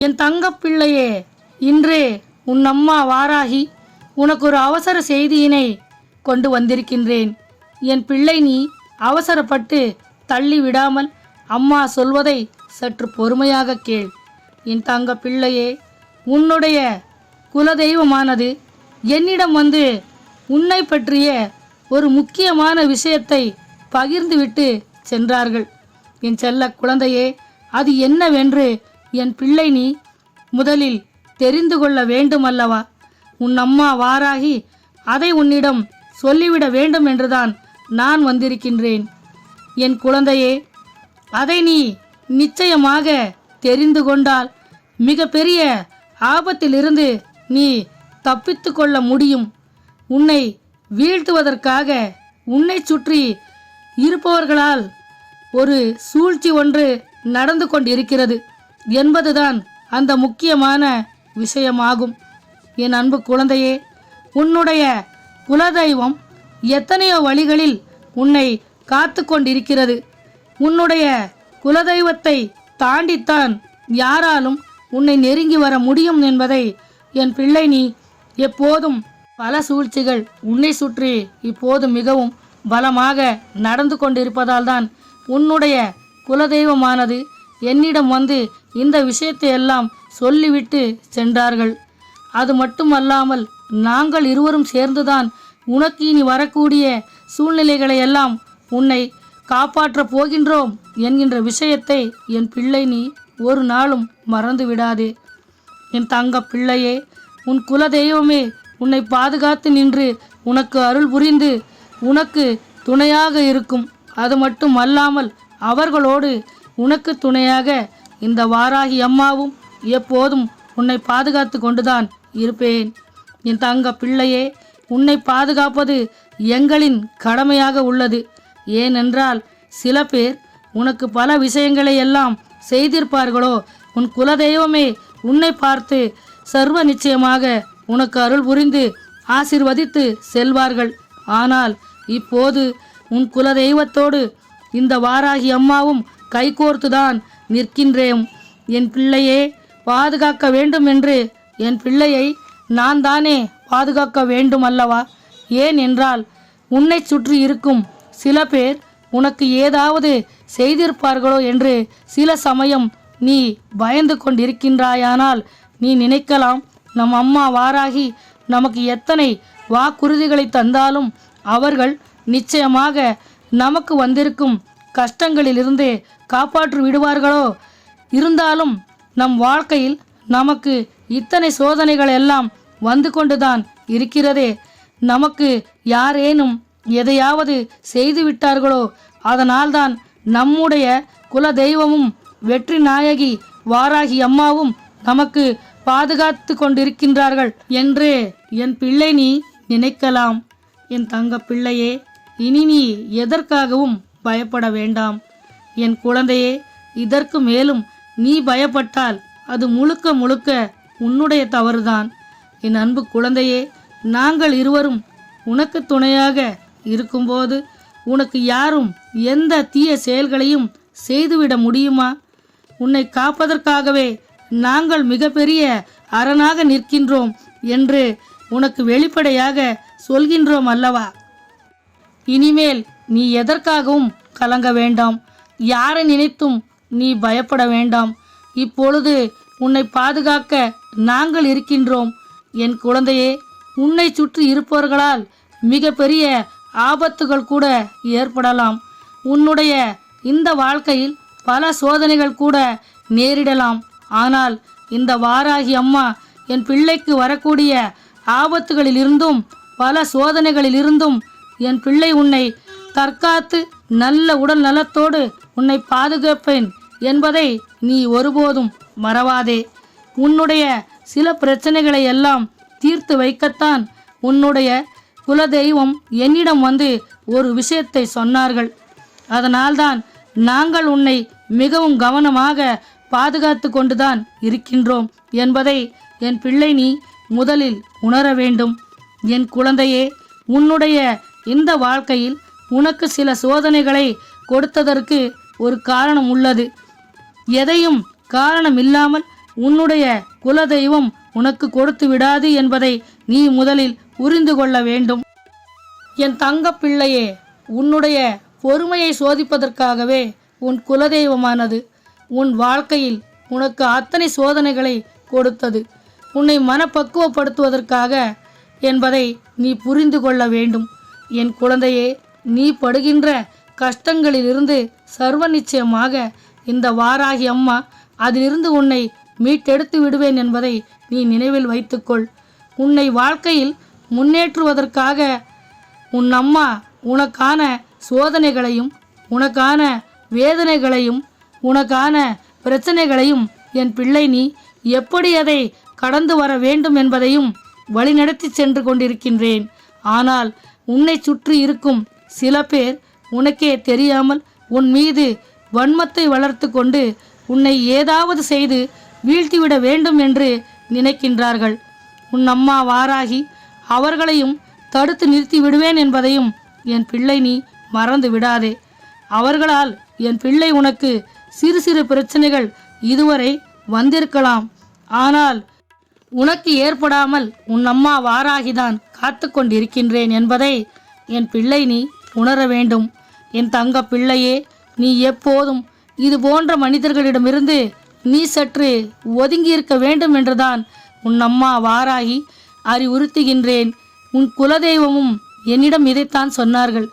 என் தங்கப்பிள்ளையே, இன்றே உன் அம்மா வாராகி உனக்கு ஒரு அவசர செய்தியினை கொண்டு வந்திருக்கின்றேன். என் பிள்ளை, நீ அவசரப்பட்டு தள்ளி விடாமல் அம்மா சொல்வதை சற்று பொறுமையாக கேள். என் தங்க பிள்ளையே, உன்னுடைய குலதெய்வமானது என்னிடம் வந்து உன்னை பற்றிய ஒரு முக்கியமான விஷயத்தை பகிர்ந்துவிட்டு சென்றார்கள். என் செல்ல குழந்தையே, அது என்னவென்று என் பிள்ளை நீ முதலில் தெரிந்து கொள்ள வேண்டுமல்லவா? உன் அம்மா வாராகி அதை உன்னிடம் சொல்லிவிட வேண்டும் என்றுதான் நான் வந்திருக்கின்றேன். என் குழந்தையே, அதை நீ நிச்சயமாக தெரிந்து கொண்டால் மிக பெரிய ஆபத்திலிருந்து நீ தப்பித்து கொள்ள முடியும். உன்னை வீழ்த்துவதற்காக உன்னை சுற்றி இருப்பவர்களால் ஒரு சூழ்ச்சி ஒன்று நடந்து கொண்டிருக்கிறது என்பதுதான் அந்த முக்கியமான விஷயமாகும். என் அன்பு குழந்தையே, உன்னுடைய குலதெய்வம் எத்தனையோ வழிகளில் உன்னை காத்து கொண்டிருக்கிறது. உன்னுடைய குலதெய்வத்தை தாண்டித்தான் யாராலும் உன்னை நெருங்கி வர முடியும் என்பதை என் பிள்ளை நீ எப்போதும் பல சூழ்ச்சிகள் உன்னை சுற்றி இப்போது மிகவும் பலமாக நடந்து கொண்டிருப்பதால் தான் உன்னுடைய குலதெய்வமானது என்னிடம் வந்து இந்த விஷயத்தை எல்லாம் சொல்லிவிட்டு சென்றார்கள். அது மட்டுமல்லாமல் நாங்கள் இருவரும் சேர்ந்துதான் உனக்கு இனி வரக்கூடிய சூழ்நிலைகளை எல்லாம் உன்னை காப்பாற்றப் போகின்றோம் என்கின்ற விஷயத்தை என் பிள்ளை நீ ஒரு நாளும் மறந்து விடாதே. என் தங்க பிள்ளையே, உன் குலதெய்வமே உன்னை பாதுகாத்து நின்று உனக்கு அருள் புரிந்து உனக்கு துணையாக இருக்கும். அது மட்டும் அல்லாமல் அவர்களோடு உனக்கு துணையாக இந்த வாராகி அம்மாவும் எப்போதும் உன்னை பாதுகாத்து கொண்டுதான் இருப்பேன். என் தங்க பிள்ளையே, உன்னை பாதுகாப்பது எங்களின் கடமையாக உள்ளது. ஏனென்றால் சில பேர் உனக்கு பல விஷயங்களை எல்லாம் செய்திருப்பார்களோ, உன் குலதெய்வமே உன்னை பார்த்து சர்வ நிச்சயமாக உனக்கு அருள் புரிந்து ஆசிர்வதித்து செல்வார்கள். ஆனால் இப்போது உன் குலதெய்வத்தோடு இந்த வாராகி அம்மாவும் கைகோர்த்துதான் நிற்கின்றேன். என் பிள்ளையே, பாதுகாக்க வேண்டும் என்று என் பிள்ளையை நான் தானே பாதுகாக்க வேண்டும் அல்லவா? ஏன் என்றால் உன்னை சுற்றி இருக்கும் சில பேர் உனக்கு ஏதாவது செய்திருப்பார்களோ என்று சில சமயம் நீ பயந்து கொண்டிருக்கின்றாயானால் நீ நினைக்கலாம், நம் அம்மா வாராகி நமக்கு எத்தனை வாக்குறுதிகளை தந்தாலும் அவர்கள் நிச்சயமாக நமக்கு வந்திருக்கும் கஷ்டங்களிலிருந்து காப்பாற்றி விடுவார்களோ. இருந்தாலும் நம் வாழ்க்கையில் நமக்கு இத்தனை சோதனைகள் எல்லாம் வந்து கொண்டுதான் இருக்கிறதே. நமக்கு யாரேனும் எதையாவது செய்து விட்டார்களோ, அதனால்தான் நம்முடைய குல தெய்வமும் வெற்றி நாயகி வாராகி அம்மாவும் நமக்கு பாதுகாத்து கொண்டிருக்கின்றார்கள் என்று என் பிள்ளை நீ நினைக்கலாம். என் தங்க பிள்ளையே, இனி நீ எதற்காகவும் பயப்பட வேண்டாம். என் குழந்தையே, இதற்கு மேலும் நீ பயப்பட்டால் அது முழுக்க முழுக்க உன்னுடைய தவறுதான். என் அன்பு குழந்தையே, நாங்கள் இருவரும் உனக்கு துணையாக இருக்கும்போது உனக்கு யாரும் எந்த தீய செயல்களையும் செய்துவிட முடியுமா? உன்னை காப்பதற்காகவே நாங்கள் மிகப்பெரிய அரணாக நிற்கின்றோம் என்று உனக்கு வெளிப்படையாக சொல்கின்றோம் அல்லவா? இனிமேல் நீ எதற்காகவும் கலங்க வேண்டாம். யாரை நினைத்தும் நீ பயப்பட வேண்டாம். இப்பொழுது உன்னை பாதுகாக்க நாங்கள் இருக்கின்றோம். என் குழந்தையே, உன்னை சுற்றி இருப்பவர்களால் மிக பெரிய ஆபத்துகள் கூட ஏற்படலாம். உன்னுடைய இந்த வாழ்க்கையில் பல சோதனைகள் கூட நேரிடலாம். ஆனால் இந்த வாராகி அம்மா என் பிள்ளைக்கு வரக்கூடிய ஆபத்துகளிலிருந்தும் பல சோதனைகளிலிருந்தும் என் பிள்ளை உன்னை தற்காத்து நல்ல உடல் நலத்தோடு உன்னை பாதுகாப்பேன் என்பதை நீ ஒருபோதும் மறவாதே. உன்னுடைய சில பிரச்சனைகளை எல்லாம் தீர்த்து வைக்கத்தான் உன்னுடைய குலதெய்வம் என்னிடம் வந்து ஒரு விஷயத்தை சொன்னார்கள். அதனால்தான் நாங்கள் உன்னை மிகவும் கவனமாக பாதுகாத்து கொண்டுதான் இருக்கின்றோம் என்பதை என் பிள்ளை நீ முதலில் உணர வேண்டும். என் குழந்தையே, உன்னுடைய இந்த வாழ்க்கையில் உனக்கு சில சோதனைகளை கொடுத்ததற்கு ஒரு காரணம் உள்ளது. எதையும் காரணம் இல்லாமல் உன்னுடைய குலதெய்வம் உனக்கு கொடுத்து விடாது என்பதை நீ முதலில் புரிந்து கொள்ள வேண்டும். என் தங்க பிள்ளையே, உன்னுடைய பொறுமையை சோதிப்பதற்காகவே உன் குலதெய்வமானது உன் வாழ்க்கையில் உனக்கு அத்தனை சோதனைகளை கொடுத்தது, உன்னை மனப்பக்குவப்படுத்துவதற்காக என்பதை நீ புரிந்து கொள்ள வேண்டும். என் குழந்தையே, நீ படுகின்ற கஷ்டங்களிலிருந்து சர்வ நிச்சயமாக இந்த வாராகி அம்மா அதிலிருந்து உன்னை மீட்டெடுத்து விடுவேன் என்பதை நீ நினைவில் வைத்துக்கொள். உன்னை வாழ்க்கையில் முன்னேற்றுவதற்காக உன் அம்மா உனக்கான சோதனைகளையும் உனக்கான வேதனைகளையும் உனக்கான பிரச்சனைகளையும் என் பிள்ளை நீ எப்படி அதை கடந்து வர வேண்டும் என்பதையும் வழிநடத்தி சென்று கொண்டிருக்கின்றேன். ஆனால் உன்னை சுற்றி இருக்கும் சில பேர் உனக்கே தெரியாமல் உன் மீது வன்மத்தை வளர்த்து கொண்டு உன்னை ஏதாவது செய்து வீழ்த்திவிட வேண்டும் என்று நினைக்கின்றார்கள். உன் அம்மா வாராகி அவர்களையும் தடுத்து நிறுத்தி விடுவேன் என்பதையும் என் பிள்ளை நீ மறந்து விடாதே. அவர்களால் என் பிள்ளை உனக்கு சிறு சிறு பிரச்சனைகள் இதுவரை வந்திருக்கலாம், ஆனால் உனக்கு ஏற்படாமல் உன் அம்மா வாராகிதான் காத்து கொண்டிருக்கின்றேன் என்பதை என் பிள்ளை நீ உணர வேண்டும். என் தங்க பிள்ளையே, நீ எப்போதும் இது போன்ற மனிதர்களிடமிருந்து நீ சற்று ஒதுங்கி இருக்க வேண்டும் என்றுதான் உன் அம்மா வாராகி அறிவுறுத்துகின்றேன். உன் குலதெய்வமும் என்னிடம் இதைத்தான் சொன்னார்கள்.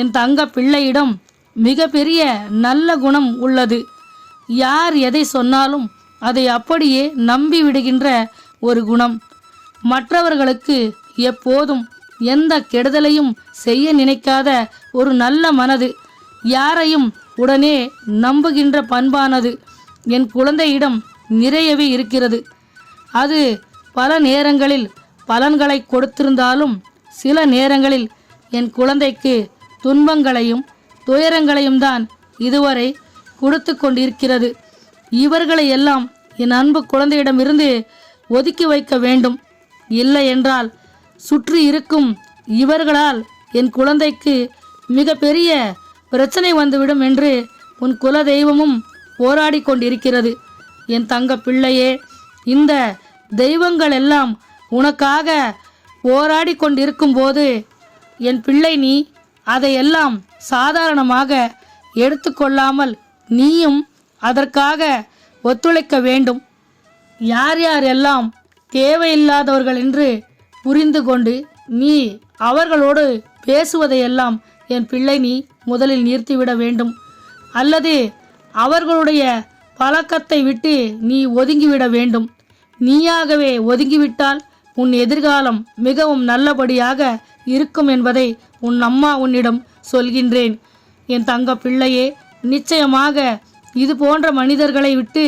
என் தங்க பிள்ளையிடம் மிக பெரிய நல்ல குணம் உள்ளது. யார் எதை சொன்னாலும் அதை அப்படியே நம்பி விடுகின்ற ஒரு குணம். மற்றவர்களுக்கு எப்போதும் எந்த கெடுதலையும் செய்ய நினைக்காத ஒரு நல்ல மனது. யாரையும் உடனே நம்புகின்ற பண்பானது என் குழந்தையிடம் நிறையவே இருக்கிறது. அது பல நேரங்களில் பலன்களை கொடுத்திருந்தாலும் சில நேரங்களில் என் குழந்தைக்கு துன்பங்களையும் துயரங்களையும் தான் இதுவரை கொடுத்து கொண்டிருக்கிறது. இவர்களை எல்லாம் என் அன்பு குழந்தையிடமிருந்து ஒதுக்கி வைக்க வேண்டும். இல்லை என்றால் சுற்றி இருக்கும் இவர்களால் என் குழந்தைக்கு மிக பெரிய பிரச்சனை வந்துவிடும் என்று உன் குல தெய்வமும் போராடி கொண்டிருக்கிறது. என் தங்க பிள்ளையே, இந்த தெய்வங்கள் எல்லாம் உனக்காக போராடி கொண்டிருக்கும் போது என் பிள்ளை நீ அதையெல்லாம் சாதாரணமாக எடுத்துக்கொள்ளாமல் நீயும் அதற்காக ஒத்துழைக்க வேண்டும். யார் யாரெல்லாம் தேவையில்லாதவர்கள் என்று புரிந்து கொண்டு நீ அவர்களோடு பேசுவதையெல்லாம் என் பிள்ளை நீ முதலில் நிறுத்திவிட வேண்டும். அல்லது அவர்களுடைய பழக்கத்தை விட்டு நீ ஒதுங்கிவிட வேண்டும். நீயாகவே ஒதுங்கிவிட்டால் உன் எதிர்காலம் மிகவும் நல்லபடியாக இருக்கும் என்பதை உன் அம்மா உன்னிடம் சொல்கின்றேன். என் தங்க பிள்ளையே, நிச்சயமாக இது போன்ற மனிதர்களை விட்டு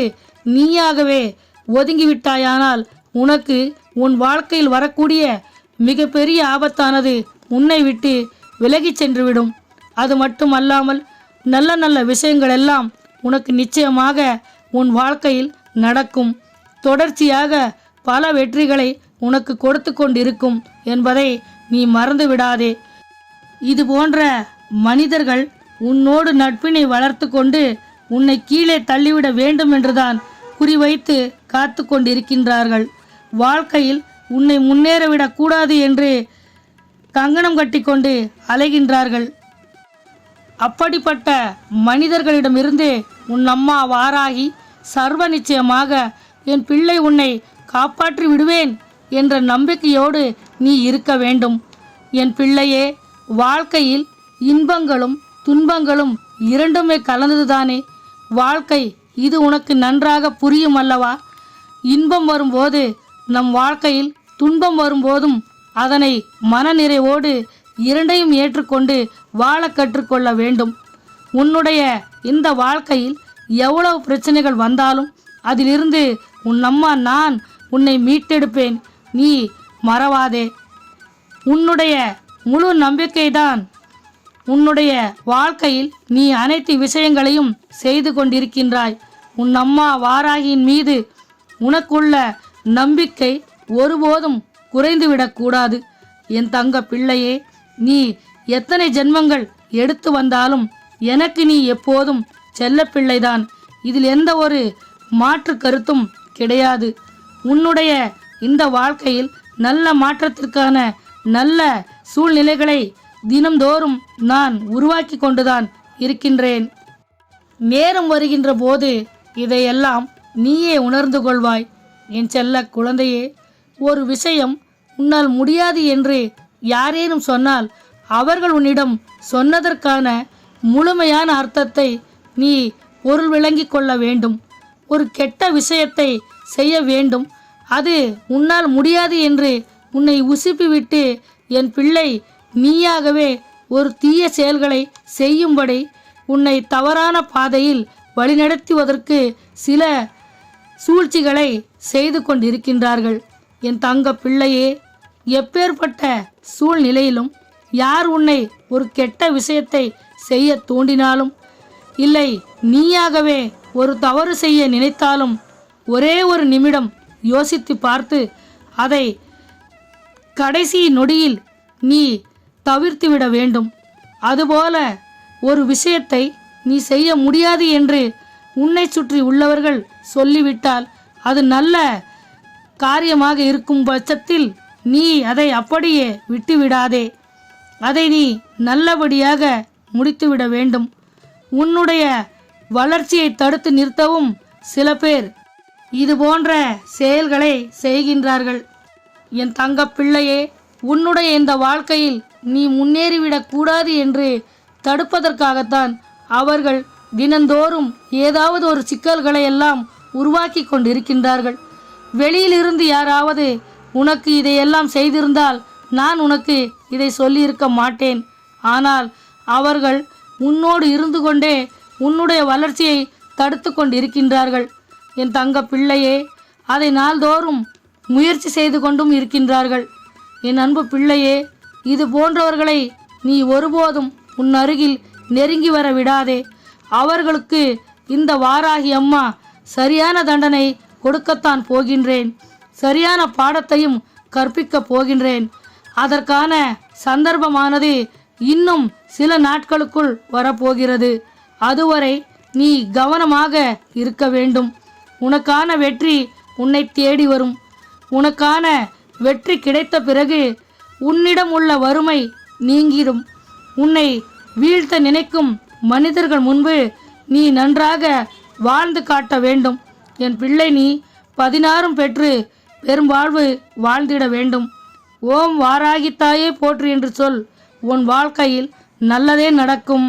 நீயாகவே ஒதுங்கிவிட்டாயானால் உனக்கு உன் வாழ்க்கையில் வரக்கூடிய மிகப்பெரிய ஆபத்தானது உன்னை விட்டு விலகிச் சென்றுவிடும். அது மட்டுமல்லாமல் நல்ல நல்ல விஷயங்கள் எல்லாம் உனக்கு நிச்சயமாக உன் வாழ்க்கையில் நடக்கும். தொடர்ச்சியாக பல வெற்றிகளை உனக்கு கொடுத்து கொண்டிருக்கும் என்பதை நீ மறந்து விடாதே. இது போன்ற மனிதர்கள் உன்னோடு நட்பினை வளர்த்து கொண்டு உன்னை கீழே தள்ளிவிட வேண்டும் என்றுதான் குறிவைத்து காத்து கொண்டிருக்கின்றார்கள். வாழ்க்கையில் உன்னை முன்னேறவிடக் கூடாது என்று கங்கணம் கட்டிக்கொண்டு அலைகின்றார்கள். அப்படிப்பட்ட மனிதர்களிடமிருந்து உன் அம்மா வாராகி சர்வ நிச்சயமாக என் பிள்ளை உன்னை காப்பாற்றி விடுவேன் என்ற நம்பிக்கையோடு நீ இருக்க வேண்டும். என் பிள்ளையே, வாழ்க்கையில் இன்பங்களும் துன்பங்களும் இரண்டுமே கலந்ததுதானே வாழ்க்கை. இது உனக்கு நன்றாக புரியும் அல்லவா? இன்பம் வரும்போது நம் வாழ்க்கையில் துன்பம் வரும்போதும் அதனை மனநிறைவோடு இரண்டையும் ஏற்றுக்கொண்டு வாழ கற்றுக்கொள்ள வேண்டும். உன்னுடைய இந்த வாழ்க்கையில் எவ்வளவு பிரச்சனைகள் வந்தாலும் அதிலிருந்து உன் அம்மா நான் உன்னை மீட்டெடுப்பேன். நீ மறவாதே. உன்னுடைய முழு நம்பிக்கைதான் உன்னுடைய வாழ்க்கையில் நீ அனைத்து விஷயங்களையும் செய்து கொண்டிருக்கின்றாய். உன் அம்மா வாராகியின் மீது உனக்குள்ள நம்பிக்கை ஒருபோதும் குறைந்துவிடக்கூடாது. என் தங்க பிள்ளையே, நீ எத்தனை ஜென்மங்கள் எடுத்து வந்தாலும் எனக்கு நீ எப்போதும் செல்ல பிள்ளைதான். இதில் எந்த ஒரு மாற்று கருத்தும் கிடையாது. உன்னுடைய இந்த வாழ்க்கையில் நல்ல மாற்றத்திற்கான நல்ல சூழ்நிலைகளை தினம்தோறும் நான் உருவாக்கி கொண்டுதான் இருக்கின்றேன். நேரம் வருகின்ற போது இதையெல்லாம் நீயே உணர்ந்து கொள்வாய். என் செல்ல குழந்தையே, ஒரு விஷயம் உன்னால் முடியாது என்று யாரேனும் சொன்னால் அவர்கள் உன்னிடம் சொன்னதற்கான முழுமையான அர்த்தத்தை நீ பொருள் விளங்கிக் கொள்ள வேண்டும். ஒரு கெட்ட விஷயத்தை செய்ய வேண்டும், அது உன்னால் முடியாது என்று உன்னை உசுப்பிவிட்டு என் பிள்ளை நீயாகவே ஒரு தீய செயல்களை செய்யும்படி உன்னை தவறான பாதையில் வழிநடத்துவதற்கு சில சூழ்ச்சிகளை செய்து கொண்டிருக்கின்றார்கள். என் தங்க பிள்ளையே, எப்பேற்பட்ட சூழ்நிலையிலும் யார் உன்னை ஒரு கெட்ட விஷயத்தை செய்ய தூண்டினாலும் இல்லை நீயாகவே ஒரு தவறு செய்ய நினைத்தாலும் ஒரே ஒரு நிமிடம் யோசித்து பார்த்து அதை கடைசி நொடியில் நீ தவிர்த்துவிட வேண்டும். அதுபோல ஒரு விஷயத்தை நீ செய்ய முடியாது என்று உன்னை சுற்றி உள்ளவர்கள் சொல்லிவிட்டால் அது நல்ல காரியமாக இருக்கும் பட்சத்தில் நீ அதை அப்படியே விட்டுவிடாதே. அதை நீ நல்லபடியாக முடித்துவிட வேண்டும். உன்னுடைய வளர்ச்சியை தடுத்து நிறுத்தவும் சில பேர் இது போன்ற செயல்களை செய்கின்றார்கள். என் தங்க பிள்ளையே, உன்னுடைய இந்த வாழ்க்கையில் நீ முன்னேறிவிடக் கூடாது என்று தடுப்பதற்காகத்தான் அவர்கள் தினந்தோறும் ஏதாவது ஒரு சிக்கல்களை எல்லாம் உருவாக்கி கொண்டிருக்கின்றார்கள். வெளியிலிருந்து யாராவது உனக்கு இதையெல்லாம் செய்திருந்தால் நான் உனக்கு இதை சொல்லியிருக்க மாட்டேன். ஆனால் அவர்கள் உன்னோடு இருந்து கொண்டே உன்னுடைய வளர்ச்சியை தடுத்து கொண்டிருக்கின்றார்கள். என் தங்க பிள்ளையே, அதை நாள்தோறும் முயற்சி செய்து கொண்டும் இருக்கின்றார்கள். என் அன்பு பிள்ளையே, இது போன்றவர்களை நீ ஒருபோதும் உன் அருகில் நெருங்கி வர விடாதே. அவர்களுக்கு இந்த வாராகி அம்மா சரியான தண்டனை கொடுக்கத்தான் போகின்றேன். சரியான பாடத்தையும் கற்பிக்கப் போகின்றேன். அதற்கான சந்தர்ப்பமானது இன்னும் சில நாட்களுக்குள் வரப்போகிறது. அதுவரை நீ கவனமாக இருக்க வேண்டும். உனக்கான வெற்றி உன்னை தேடி வரும். உனக்கான வெற்றி கிடைத்த பிறகு உன்னிடம் உள்ள வறுமை நீங்கிடும். உன்னை வீழ்த்த நினைக்கும் மனிதர்கள் முன்பு நீ நன்றாக வாழ்ந்து காட்ட வேண்டும். என் பிள்ளை, நீ 16 பெற்று பெரும்வாழ்வு வாழ்ந்திட வேண்டும். ஓம் வாராகி தாயே போற்று என்று சொல். உன் வாழ்க்கையில் நல்லதே நடக்கும்.